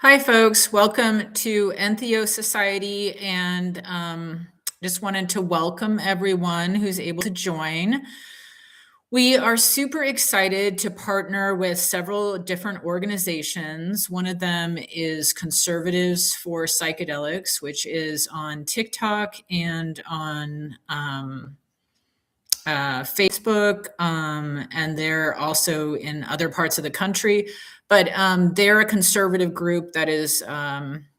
Hi, folks. Welcome to Entheo Society, and just wanted to welcome everyone who's able to join. We are super excited to partner with several different organizations. One of them is Conservatives for Psychedelics, which is on TikTok and on Facebook, and they're also in other parts of the country. But they're a conservative group that is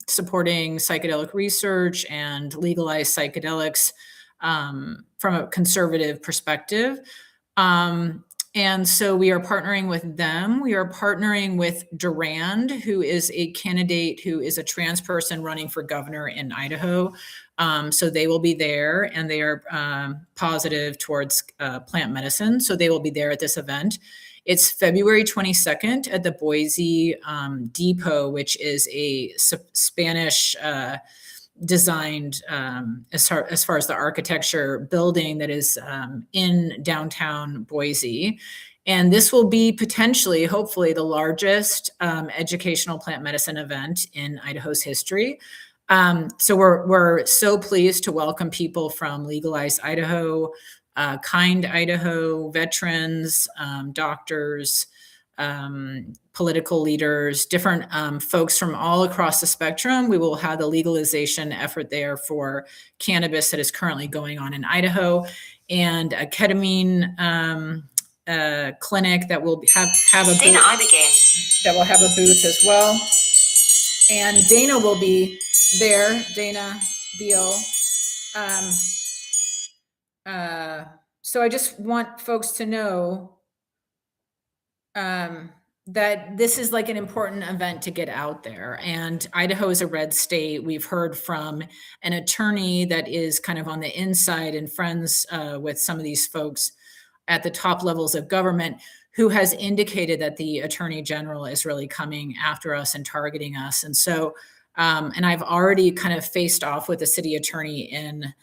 supporting psychedelic research and legalized psychedelics from a conservative perspective. And so we are partnering with them. We are partnering with Durand, who is a candidate who is a trans person running for governor in Idaho. So they will be there, and they are positive towards plant medicine. So they will be there at this event. It's February 22nd at the BOISE Depot, which is a Spanish designed as far as the architecture building that is in downtown Boise. And this will be potentially, hopefully, the largest educational plant medicine event in Idaho's history. So we're so pleased to welcome people from Legalize Idaho, Kind Idaho, veterans, doctors, political leaders, different folks from all across the spectrum. We will have the legalization effort there for cannabis that is currently going on in Idaho, and a ketamine clinic that will have a booth, that will have a booth as well. And Dana will be there, Dana Beal. So I just want folks to know that this is like an important event to get out there. And Idaho is a red state. We've heard from an attorney that is kind of on the inside and friends with some of these folks at the top levels of government, who has indicated that the attorney general is really coming after us and targeting us. And so, and I've already kind of faced off with the city attorney in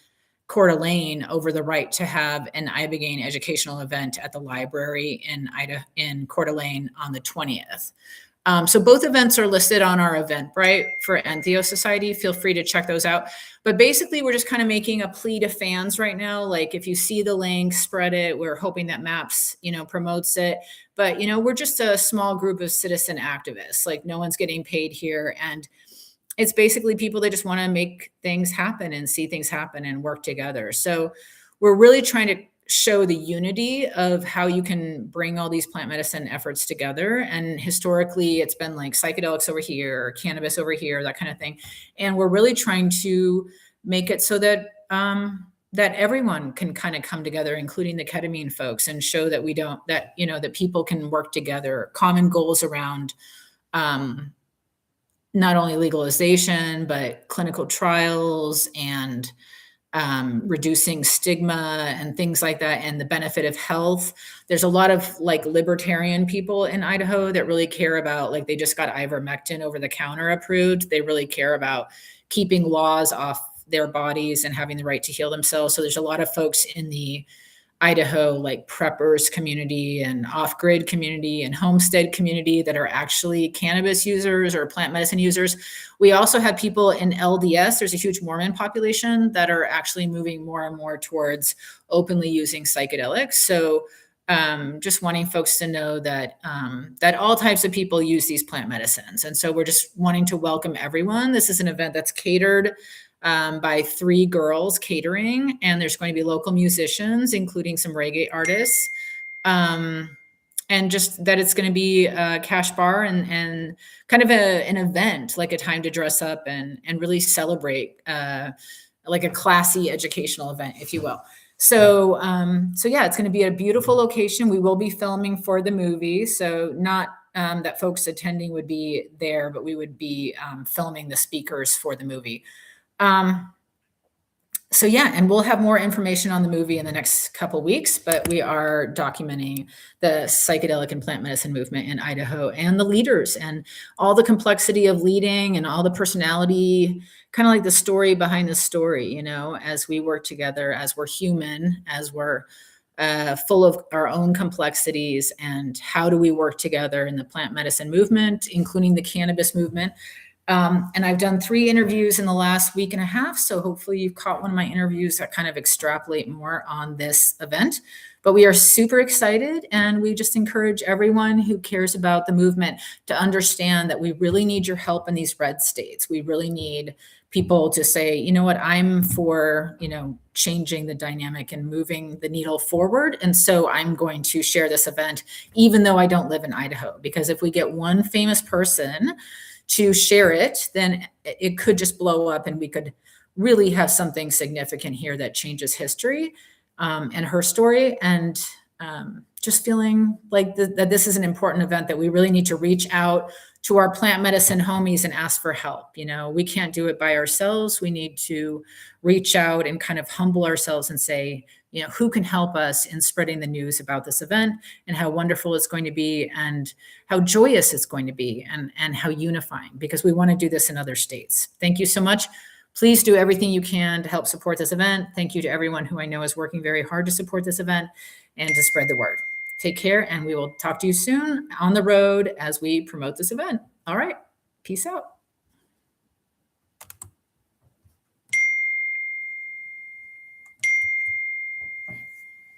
Coeur d'Alene over the right to have an ibogaine educational event at the library in Coeur d'Alene on the 20th. So both events are listed on our Eventbrite for Entheo Society. Feel free to check those out. But basically, we're just kind of making a plea to fans right now. Like, if you see the link, spread it. We're hoping that Maps, promotes it. But, we're just a small group of citizen activists. Like, no one's getting paid here. And it's basically people that just want to make things happen and see things happen and work together. So we're really trying to show the unity of how you can bring all these plant medicine efforts together. And historically, it's been like psychedelics over here, cannabis over here, that kind of thing. And we're really trying to make it so that that everyone can kind of come together, including the ketamine folks, and show that that people can work together, common goals around not only legalization, but clinical trials and reducing stigma and things like that, and the benefit of health. There's a lot of like libertarian people in Idaho that really care about, like, they just got ivermectin over the counter approved. They really care about keeping laws off their bodies and having the right to heal themselves. So there's a lot of folks in the Idaho, like preppers community and off-grid community and homestead community that are actually cannabis users or plant medicine users. We also have people in LDS. There's a huge Mormon population that are actually moving more and more towards openly using psychedelics. So just wanting folks to know that that all types of people use these plant medicines. And so we're just wanting to welcome everyone. This is an event that's catered by 3 girls catering, and there's going to be local musicians, including some reggae artists, and just that it's going to be a cash bar and kind of an event, like a time to dress up and really celebrate, like a classy educational event, if you will. So yeah, it's going to be a beautiful location. We will be filming for the movie, so not that folks attending would be there, but we would be filming the speakers for the movie. So yeah, and we'll have more information on the movie in the next couple weeks, but we are documenting the psychedelic and plant medicine movement in Idaho and the leaders and all the complexity of leading and all the personality, kind of like the story behind the story, as we work together, as we're human, as we're full of our own complexities, and how do we work together in the plant medicine movement, including the cannabis movement. And I've done 3 interviews in the last week and a half. So hopefully you've caught one of my interviews that kind of extrapolate more on this event. But we are super excited, and we just encourage everyone who cares about the movement to understand that we really need your help in these red states. We really need people to say, you know what, I'm for, changing the dynamic and moving the needle forward. And so I'm going to share this event, even though I don't live in Idaho, because if we get one famous person to share it, then it could just blow up, and we could really have something significant here that changes history, and her story. And just feeling like that this is an important event, that we really need to reach out to our plant medicine homies and ask for help. We can't do it by ourselves. We need to reach out and kind of humble ourselves and say, who can help us in spreading the news about this event, and how wonderful it's going to be, and how joyous it's going to be, and how unifying, because we want to do this in other states. Thank you so much. Please do everything you can to help support this event. Thank you to everyone who I know is working very hard to support this event and to spread the word. Take care, and we will talk to you soon on the road as we promote this event. All right. Peace out.